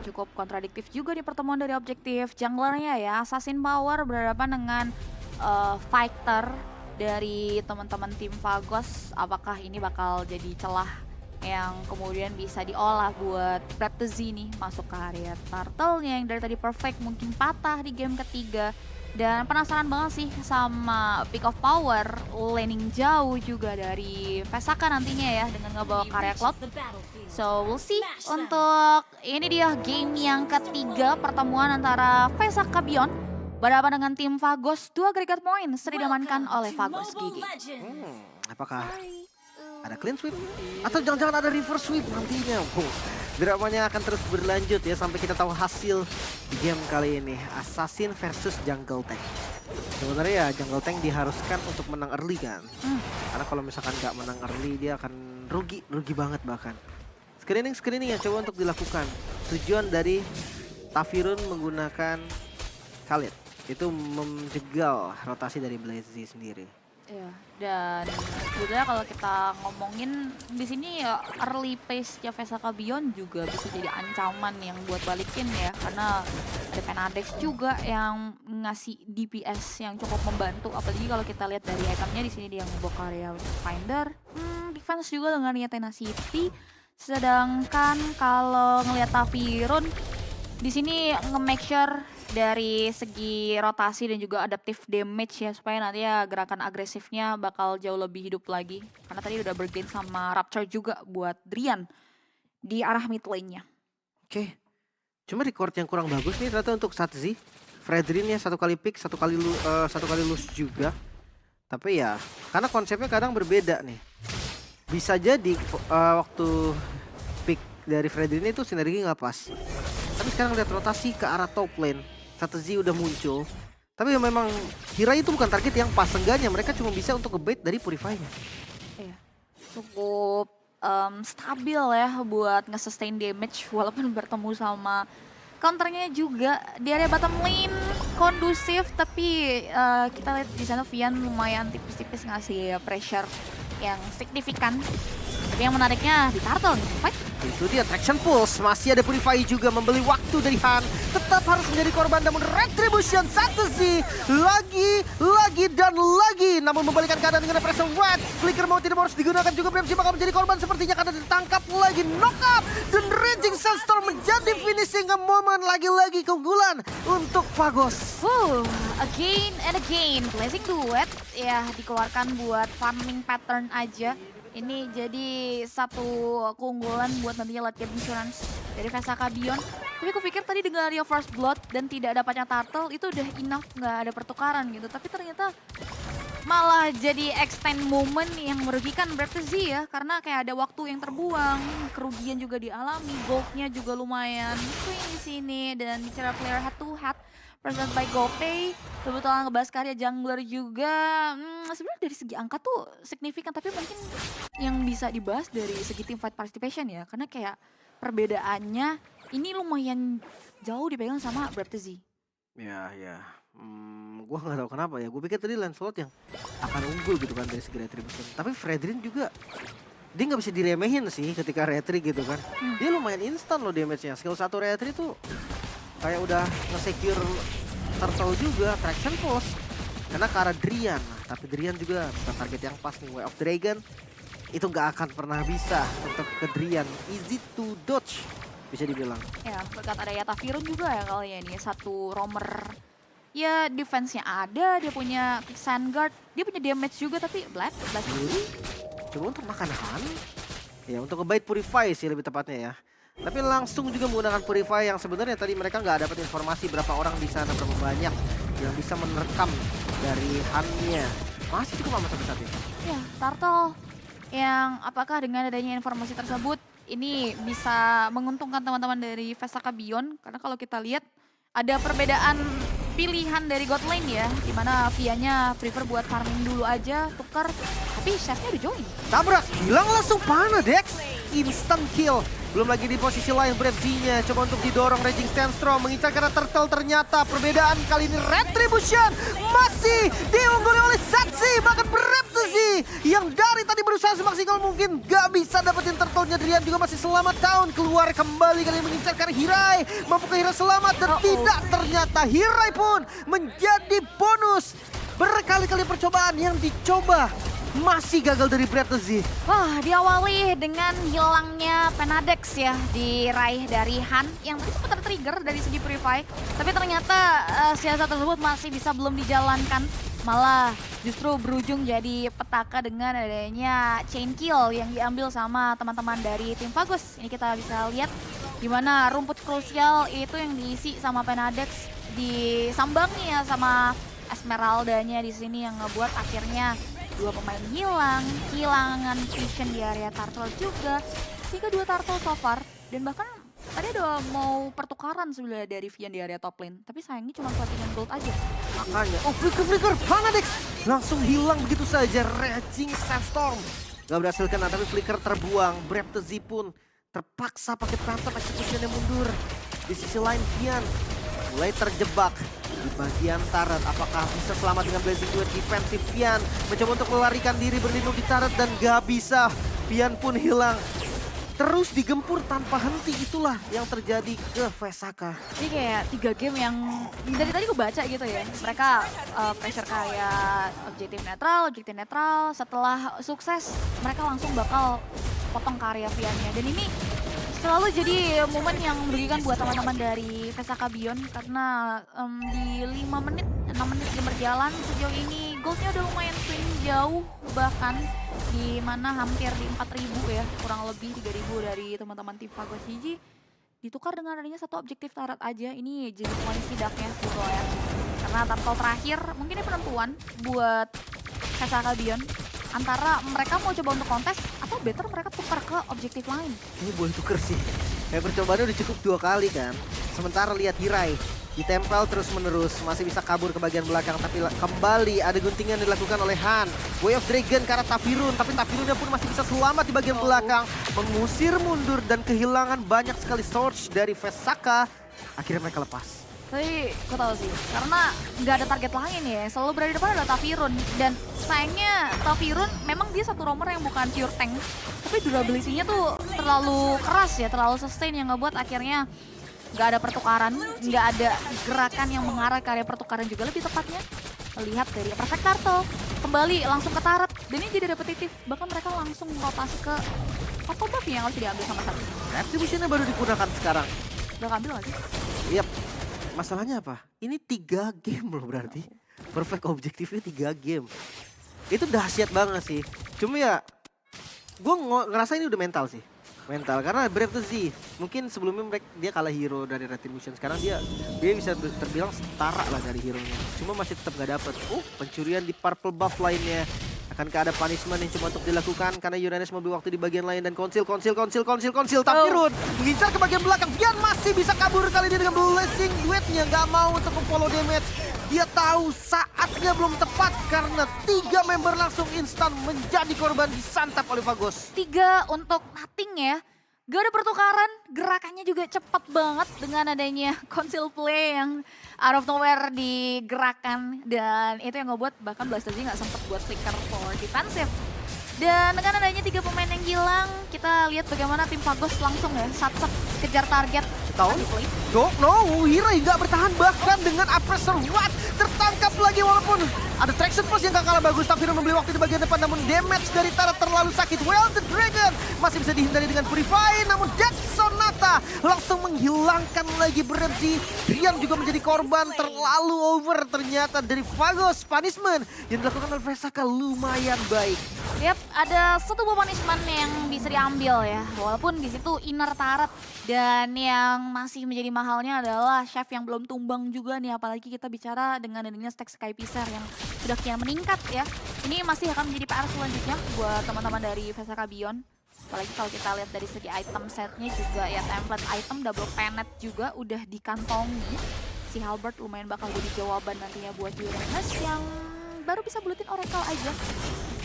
cukup kontradiktif juga di pertemuan dari objektif junglernya ya. Assassin Power berhadapan dengan fighter dari teman-teman tim Fagos. Apakah ini bakal jadi celah yang kemudian bisa diolah buat Breptzy nih masuk ke area turtle-nya yang dari tadi perfect mungkin patah di game ketiga. Dan penasaran banget sih sama pick of power laning jauh juga dari Vesaka nantinya ya dengan ngebawa karya Cloud. So we'll see untuk ini dia game yang ketiga pertemuan antara Vesaka Beyond berhadapan dengan tim Fagos. 2 agregat poin sudah diamankan oleh Fagos GG. Apakah ada clean sweep? Atau jangan-jangan ada reverse sweep nantinya? Dramanya akan terus berlanjut ya sampai kita tahu hasil di game kali ini. Assassin versus Jungle Tank. Sebenarnya ya Jungle Tank diharuskan untuk menang early kan. Karena kalau misalkan nggak menang early dia akan rugi banget bahkan. Screening yang coba untuk dilakukan. Tujuan dari Tafirun menggunakan Khalid itu menjegal rotasi dari Blazy sendiri. Ya, dan sebenarnya kalau kita ngomongin di sini ya early pace-nya Vesaka Beyond juga bisa jadi ancaman yang buat balikin ya, karena ada Penadex juga yang ngasih DPS yang cukup membantu, apalagi kalau kita lihat dari itemnya di sini dia ngebawa area Finder, defense juga dengan Tenacity, sedangkan kalau ngelihat Tafirun di sini nge-make sure dari segi rotasi dan juga adaptive damage ya supaya nanti ya gerakan agresifnya bakal jauh lebih hidup lagi. Karena tadi udah bergain sama Rapture juga buat Drian di arah mid lane-nya. Oke. Cuma record yang kurang bagus nih ternyata untuk Satzi. Fredrin ya 1 kali pick, 1 kali lose juga. Tapi ya karena konsepnya kadang berbeda nih. Bisa jadi waktu pick dari Fredrin itu sinergi nggak pas. Tapi sekarang lihat rotasi ke arah top lane. Satzi udah muncul. Tapi memang Hira itu bukan target yang pas. Seenggaknya mereka cuma bisa untuk ngebait dari Purify-nya. Iya, cukup stabil ya buat nge-sustain damage walaupun bertemu sama counternya juga di area bottom lane kondusif, tapi kita lihat di sana Vian lumayan tipis-tipis ngasih pressure yang signifikan. Tapi yang menariknya di turtle nih, fight. Itu dia Traction Pulse, masih ada Purify juga membeli waktu dari Han. Tetap harus menjadi korban namun Retribution Satzi lagi dan lagi. Namun membalikan keadaan dengan pressure Red. Flicker mau tidak harus digunakan juga, Bremsi bakal menjadi korban sepertinya karena ditangkap lagi. Knock up dan Raging Sandstorm menjadi finishing moment lagi-lagi keunggulan untuk Fagos. Again and again, Blazing Duet ya dikeluarkan buat farming pattern aja. Ini jadi satu keunggulan buat nantinya late game insurance dari Vesaka Beyond. Tapi aku pikir tadi dengan Rio First Blood dan tidak dapatnya turtle itu udah enough, nggak ada pertukaran gitu. Tapi ternyata malah jadi extend moment yang merugikan Breptzy ya. Karena kayak ada waktu yang terbuang, kerugian juga dialami, goldnya juga lumayan swing di sini. Dan bicara player head to head present by GoPay, kebetulan ngebahas karya jungler juga. Sebenarnya dari segi angka tuh signifikan, tapi mungkin yang bisa dibahas dari segi team fight participation ya, karena kayak perbedaannya ini lumayan jauh dipegang sama Breptzy. Ya. Gua nggak tahu kenapa ya. Gue pikir tadi Lancelot yang akan unggul gitu kan dari segi retribution. Tapi Fredrin juga dia nggak bisa diremehin sih ketika retri gitu kan. Dia lumayan instan loh damage-nya. Skill 1 retri tuh kayak udah nge-secure turtle juga, Traction Pulse. Karena ke arah Drian. Nah, tapi Drian juga bukan target yang pas nih. Way of Dragon itu nggak akan pernah bisa untuk ke Drian. Easy to dodge bisa dibilang. Ya, berkat ada Yata Firun juga ya kali ya ini. Satu roamer. Ya defense-nya ada, dia punya Sandguard, dia punya damage juga tapi blast. Coba untuk makan Han. Ya untuk ngebait Purify sih lebih tepatnya ya. Tapi langsung juga menggunakan Purify yang sebenarnya tadi mereka nggak dapat informasi berapa orang di sana, berapa banyak yang bisa menerkam dari Han-nya. Masih cukup amat sampai saat ini. Ya, turtle yang apakah dengan adanya informasi tersebut ini bisa menguntungkan teman-teman dari Vesaka Beyond, karena kalau kita lihat ada perbedaan pilihan dari God Lane ya, dimana Vianya prefer buat farming dulu aja, tukar, tapi chefnya udah join. Tabrak, hilang langsung panah Dex. Instant kill. Belum lagi di posisi lain Brave-Z-nya coba untuk didorong Raging Sandstorm mengincar karena Turtle. Ternyata perbedaan kali ini Retribution masih diungguli oleh Satsi. Bahkan Brave-Z yang dari tadi berusaha semaksimal mungkin gak bisa dapetin Turtle-nya. Drian juga masih selamat down, keluar kembali kali ini mengincar karena Hirai. Mampukah Hirai selamat? Dan tidak, ternyata Hirai pun menjadi bonus. Berkali-kali percobaan yang dicoba masih gagal dari Brave-Z. Wah, diawali dengan hilangnya Penadex ya, diraih dari Han yang tadi sempat tertrigger dari segi Purify. Tapi ternyata siasat tersebut masih bisa belum dijalankan. Malah justru berujung jadi petaka dengan adanya chain kill yang diambil sama teman-teman dari tim Fagus. Ini kita bisa lihat gimana rumput krusial itu yang diisi sama Penadex disambangi ya sama Esmeralda-nya di sini yang ngebuat akhirnya dua pemain hilang, kehilangan vision di area turtle juga. Sehingga dua turtle so far. Dan bahkan tadi ada mau pertukaran sebenarnya dari Vian di area top lane. Tapi sayangnya cuma platinum gold aja. Makanya, flicker, Penadex langsung hilang begitu saja. Raging Sandstorm gak berhasil kena, tapi flicker terbuang. Brave-Z pun terpaksa pakai Phantom Execution yang mundur. Di sisi lain Vian mulai terjebak di bagian turret. Apakah bisa selamat dengan Blazing Duet defensif? Vian mencoba untuk melarikan diri berlindung di turret dan gak bisa. Vian pun hilang. Terus digempur tanpa henti, itulah yang terjadi ke Vesaka. Ini kayak 3 game yang dari tadi gue baca gitu ya. Mereka pressure kayak objektif netral. Setelah sukses mereka langsung bakal potong karya Vian-nya. Dan ini selalu jadi momen yang merugikan buat teman-teman dari Vesaka Beyond karena di 6 menit game berjalan sejauh ini goldnya udah lumayan swing jauh, bahkan di mana hampir di 4.000 ya, kurang lebih 3.000 dari teman-teman tim Fagus Hiji ditukar dengan adanya satu objektif turret aja. Ini jadi poin sidaknya gitu ya, karena turtle terakhir mungkin ini penentuan buat Vesaka Beyond antara mereka mau coba untuk kontes atau better mereka tukar ke objektif lain. Ini boleh tuker sih. Kayak percobaannya udah cukup 2 kali kan. Sementara lihat Hirai ditempel terus-menerus, masih bisa kabur ke bagian belakang, tapi kembali ada guntingan dilakukan oleh Han. Way of Dragon ke arah Tafirun, tapi Tafirunnya pun masih bisa selamat di bagian belakang. Mengusir mundur dan kehilangan banyak sekali Surge dari Vesaka. Akhirnya mereka lepas. Tapi gue tau sih, karena nggak ada target lain ya, selalu berada di depan adalah Tafirun. Dan sayangnya Tafirun memang dia satu roamer yang bukan pure tank, tapi durability-nya tuh terlalu keras ya, terlalu sustain yang ngebuat akhirnya nggak ada pertukaran, nggak ada gerakan yang mengarah ke area pertukaran juga lebih tepatnya. Lihat dari Perfect Turtle, kembali langsung ke turret, dan ini jadi repetitif. Bahkan mereka langsung rotasi ke auto buff yang harus diambil sama satu. Retribution-nya baru digunakan sekarang. Udah ambil gak sih? Yap. Masalahnya apa? Ini 3 game loh berarti. Perfect objektifnya 3 game. Itu dahsyat banget sih. Cuma ya, gue ngerasa ini udah mental sih. Mental, karena Brave-Z mungkin sebelumnya dia kalah hero dari Retribution. Sekarang dia bisa terbilang setara lah dari hero-nya. Cuma masih tetap gak dapet. Pencurian di purple buff lainnya. Akankah ada punishment yang cuma untuk dilakukan karena Uranus mau beli waktu di bagian lain dan konsil. Tafirun mengincar ke bagian belakang. Vian masih bisa kabur kali ini dengan Blazing Duet-nya. Gak mau untuk memfollow damage. Dia tahu saatnya belum tepat karena 3 member langsung instan menjadi korban disantap oleh Fagus. 3 untuk nothing ya. Gak ada pertukaran, gerakannya juga cepat banget dengan adanya conceal play yang out of nowhere digerakkan. Dan itu yang ngebuat bahkan Blaster Z gak sempet buat flicker for defensive. Dan dengan adanya 3 pemain yang hilang, kita lihat bagaimana tim Fagus langsung ya sat-sat kejar target. Tahu? No, Hirai nggak bertahan, bahkan dengan Appressor Watt tertangkap lagi walaupun ada traction post yang gak kalah bagus. Tafirun membeli waktu di bagian depan, namun damage dari turret terlalu sakit. Well, the Dragon masih bisa dihindari dengan Purify, namun Death Sonata langsung menghilangkan lagi Brave-Z. Rian juga menjadi korban, terlalu over ternyata dari Fagus. Punishment yang dilakukan oleh Vesaka lumayan baik. Yap, ada satu buah punishment yang bisa diambil ya. Walaupun di situ inner turret. Dan yang masih menjadi mahalnya adalah Chef yang belum tumbang juga nih. Apalagi kita bicara dengan adanya stack Skypicer yang sudah kian meningkat ya. Ini masih akan menjadi PR selanjutnya buat teman-teman dari Vesaka Beyond. Apalagi kalau kita lihat dari segi item setnya juga ya, template item double penet juga udah dikantongi. Si Halberd lumayan bakal jadi jawaban nantinya buat Uranus yang baru bisa bulutin Oracle aja.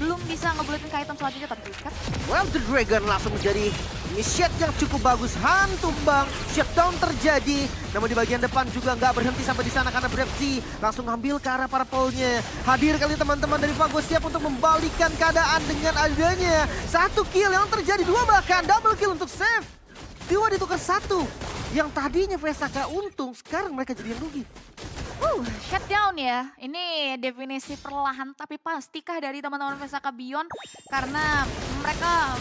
belum bisa ngebuletin ke item selanjutnya, tapi kan Well, the Dragon langsung menjadi initiate yang cukup bagus. Han tumbang, shutdown terjadi. Namun di bagian depan juga nggak berhenti sampai di sana karena Brepsi langsung ngambil ke arah purple-nya. Hadir kali teman-teman dari Fagos siap untuk membalikan keadaan dengan adanya satu kill yang terjadi, dua bahkan double kill untuk save. Dua ditukar satu. Yang tadinya VSAK untung, sekarang mereka jadi yang rugi. Shutdown ya. Ini definisi perlahan tapi pastikah dari teman-teman VSAK Beyond karena mereka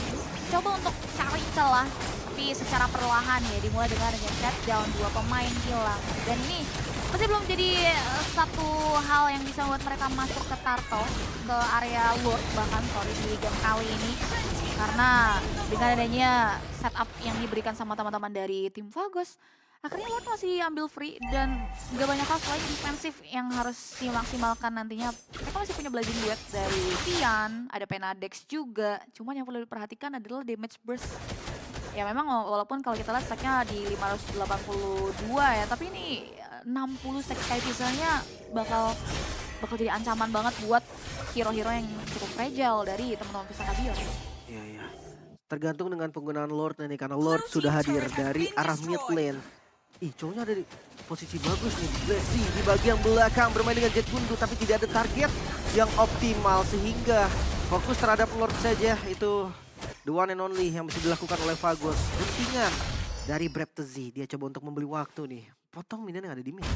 coba untuk cari celah tapi secara perlahan ya dimulai dengan shutdown, dua pemain hilang dan ini masih belum jadi satu hal yang bisa membuat mereka masuk ke Tarto, ke area Lord bahkan di game kali ini karena dengan adanya setup yang diberikan sama teman-teman dari tim Fagos akhirnya Lord masih ambil free dan gak banyak hal selain defensif yang harus dimaksimalkan nantinya. Mereka masih punya blazing duet dari Tian, ada Penadex juga. Cuman yang perlu diperhatikan adalah damage burst. Ya memang walaupun kalau kita lihat stacknya di 582 ya, tapi ini 60 stack kayak misalnya bakal jadi ancaman banget buat hero-hero yang cukup fragile dari teman-teman VSAK Beyond. Iya, iya. Tergantung dengan penggunaan Lord nih karena Lord sudah hadir dari arah mid lane. Ih, cowoknya ada di posisi bagus nih. Blessy di bagian belakang bermain dengan Jet Gundu tapi tidak ada target yang optimal sehingga fokus terhadap Lord saja. Itu the one and only yang bisa dilakukan oleh Fagos. Guntingan dari Breptezi. Dia coba untuk membeli waktu nih. Potong minion yang ada di mid.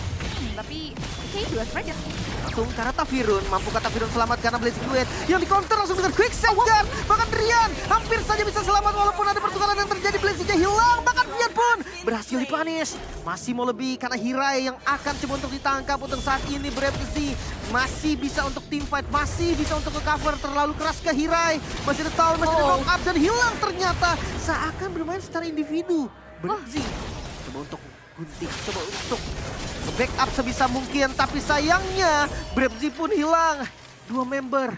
Tapi kayaknya juga fragile. Langsung karena Tafirun, mampukah Tafirun selamat karena Blazing Duet yang di counter langsung dengan quick save guard. Bahkan Rian hampir saja bisa selamat walaupun ada pertukaran yang terjadi, Blazingnya hilang. Bahkan Rian pun berhasil dipanis. Masih mau lebih karena Hirai yang akan coba untuk ditangkap untuk saat ini. Brepsi masih bisa untuk team fight, masih bisa untuk ke-cover, terlalu keras ke Hirai. Masih ada Taul, masih ada knock up dan hilang ternyata. Seakan bermain secara individu. Brepsi coba untuk gunting, coba untuk backup sebisa mungkin, tapi sayangnya Brepsi pun hilang. Dua member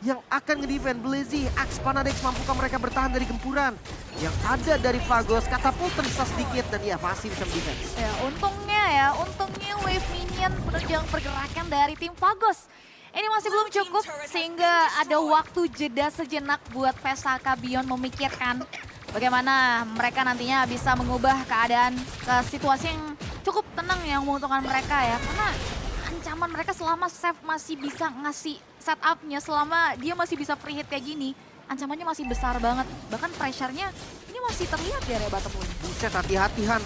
yang akan ngedefend Blazy, Axe, Panadex, mampukah mereka bertahan dari gempuran yang ada dari Fagos? Katapult tersisa sedikit dan ya masih bisa mendefense. Ya untungnya wave minion penunjang pergerakan dari tim Fagos. Ini masih belum cukup sehingga ada waktu jeda sejenak buat VSAK Beyond memikirkan bagaimana mereka nantinya bisa mengubah keadaan ke situasi yang cukup tenang yang menguntungkan mereka ya. Karena ancaman mereka selama Seth masih bisa ngasih setupnya, selama dia masih bisa free hit kayak gini, ancamannya masih besar banget. Bahkan pressure-nya ini masih terlihat di area bottom lane. Buset, hati-hati Han.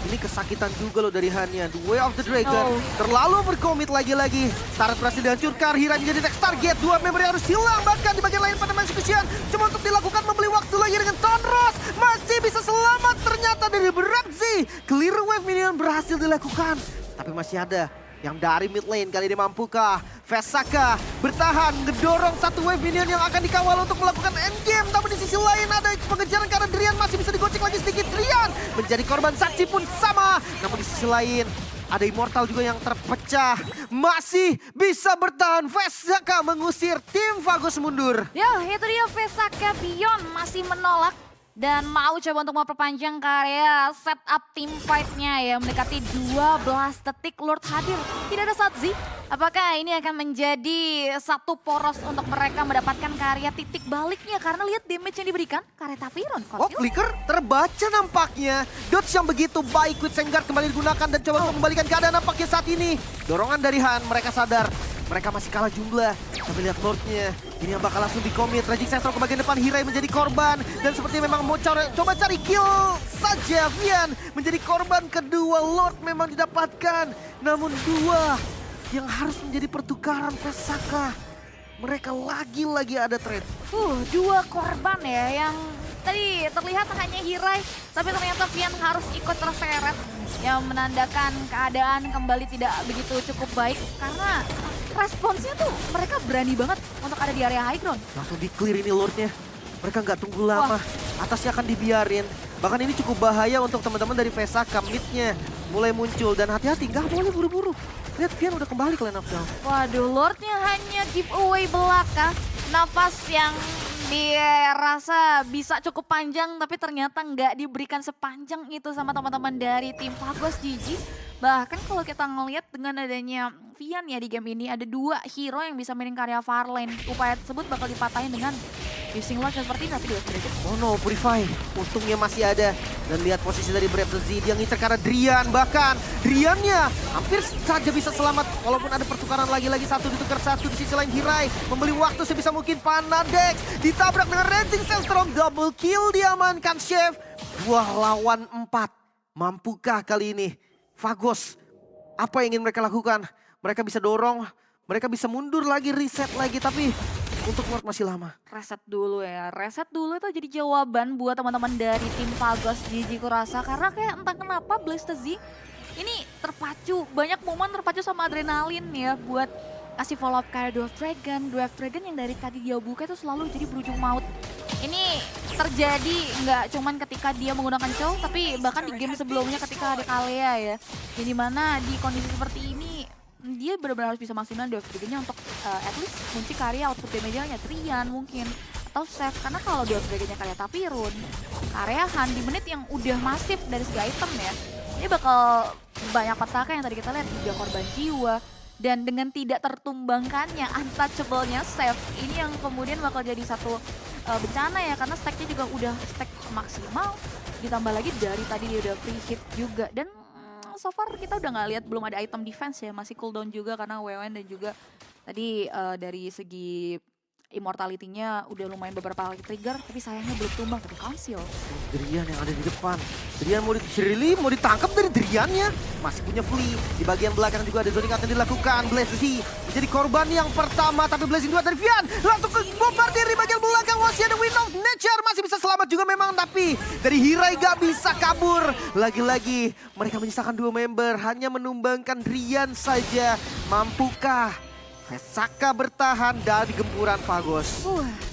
Ini kesakitan juga loh dari Han-nya. The Way of the Dragon terlalu berkomit lagi-lagi. Turret berhasil dihancurkan, Hirai menjadi next target. Dua member yang harus hilang, bahkan di bagian lain pada main Sebastian cuma untuk dilakukan membeli waktu lagi dengan Tonros. Masih bisa selamat ternyata dari Brepsi. Clear wave minion berhasil dilakukan. Tapi masih ada yang dari mid lane. Kali ini mampukah VSAK bertahan, ngedorong satu wave minion yang akan dikawal untuk melakukan endgame. Tapi di sisi lain ada pengejaran karena Drian masih bisa digocek lagi sedikit. Drian menjadi korban saksi pun sama. Namun di sisi lain ada Immortal juga yang terpecah. Masih bisa bertahan. VSAK mengusir tim Fagos mundur. Ya itu dia VSAK Beyond masih menolak. Dan mau coba untuk memperpanjang karya setup team fight-nya ya. Mendekati 12 detik Lord hadir. Tidak ada Satzi. Apakah ini akan menjadi satu poros untuk mereka mendapatkan karya titik baliknya? Karena lihat damage yang diberikan karya Tafirun. Oh, flicker terbaca nampaknya. Dodge yang begitu baik, Quick Sengguard kembali digunakan dan coba untuk membalikan keadaan nampaknya saat ini. Dorongan dari Han, mereka sadar. Mereka masih kalah jumlah. Tapi lihat Lordnya. Ini yang bakal langsung di-commit. Raging Sensor ke bagian depan. Hirai menjadi korban. Dan seperti memang mau coba cari kill saja. Vian menjadi korban kedua. Lord memang didapatkan. Namun dua yang harus menjadi pertukaran VSAK. Mereka lagi-lagi ada trade. Dua korban ya yang tadi terlihat hanya Hirai. Tapi ternyata Vian harus ikut terseret. Yang menandakan keadaan kembali tidak begitu cukup baik. Karena responsnya tuh mereka berani banget untuk ada di area high ground. Langsung di-clear ini Lordnya. Mereka nggak tunggu lama. Atasnya akan dibiarin. Bahkan ini cukup bahaya untuk teman-teman dari VSAK. Mid-nya mulai muncul. Dan hati-hati, nggak boleh buru-buru. Lihat Vian udah kembali ke line of down. Waduh, Lordnya hanya giveaway belaka. Nafas yang dirasa bisa cukup panjang tapi ternyata nggak diberikan sepanjang itu sama teman-teman dari tim Fagos GG. Bahkan kalau kita ngelihat dengan adanya Vian ya di game ini, ada 2 hero yang bisa mainin karya Farlane. Upaya tersebut bakal dipatahin dengan using launch seperti ini, tapi Oh no, Purify. Untungnya masih ada. Dan lihat posisi dari Brave the Z. Dia ngincer karena Drian. Bahkan Driannya hampir saja bisa selamat. Walaupun ada pertukaran lagi-lagi, satu ditukar satu. Di sisi lain Hirai membeli waktu sebisa mungkin. Panadex ditabrak dengan Raging Sandstorm. Double kill diamankan Chef. 2 lawan 4. Mampukah kali ini Fagos? Apa yang ingin mereka lakukan? Mereka bisa dorong, mereka bisa mundur lagi, reset lagi. Tapi untuk Ward masih lama. reset dulu ya. Reset dulu itu jadi jawaban buat teman-teman dari tim Fagos GG kurasa. Karena kayak entah kenapa Blastoise ini terpacu. Banyak momen terpacu sama adrenalin ya buat kasih follow up kayak Dwarf Dragon. Dwarf Dragon yang dari tadi dia buka itu selalu jadi berujung maut. Ini terjadi nggak cuman ketika dia menggunakan Chow, tapi bahkan di game sebelumnya ketika ada Kalea ya. Yang dimana di kondisi seperti ini dia benar-benar harus bisa maksimal Dwarf Dragon-nya untuk at least kunci karya output damage-nya Trian mungkin. Atau Chef, karena kalau Dwarf Dragon-nya karya Tapirun, karya Han di menit yang udah masif dari segi item ya. Ini bakal banyak petaka yang tadi kita lihat, 3 korban jiwa. Dan dengan tidak tertumbangkannya untouchable-nya Chef, ini yang kemudian bakal jadi satu bencana ya. Karena stack-nya juga udah stack maksimal. Ditambah lagi dari tadi dia udah free hit juga. Dan so far kita udah nggak lihat belum ada item defense ya. Masih cooldown juga karena WWN dan juga tadi dari segi immortality-nya udah lumayan beberapa kali trigger. Tapi sayangnya belum tumbang, tapi Council. Drian yang ada di depan. Drian mau mau ditangkap dari Driannya. Masih punya Flea. Di bagian belakang juga ada zoning yang dilakukan. Blazy menjadi korban yang pertama. Tapi Blazing 2 dari Vian. Langsung ke bombardir di bagian belakang. Masih ada Wind of Nature. Masih bisa selamat juga memang. Tapi dari Hirai gak bisa kabur. Lagi-lagi mereka menyisakan 2 member. Hanya menumbangkan Drian saja. Mampukah Fesaka bertahan dari gempuran Fagos?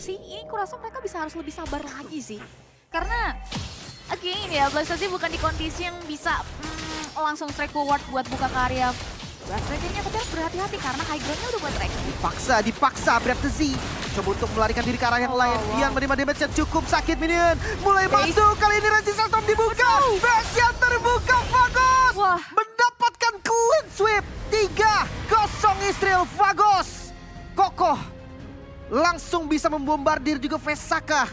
Ini kurasa mereka harus lebih sabar lagi sih. Karena again ya, Blastoise bukan di kondisi yang bisa langsung strike forward buat buka karya Dragon-nya, tapi harus berhati-hati karena high ground-nya udah buat track. Dipaksa Brave the Z. Coba untuk melarikan diri ke arah yang lain. Vian menerima damage yang cukup sakit, minion. Mulai masuk, kali ini Raging Sandstorm dibuka. Base yang terbuka, Fagos mendapatkan clean sweep. 3-0 Israel. Fagos kokoh langsung bisa membombardir juga Fesaka.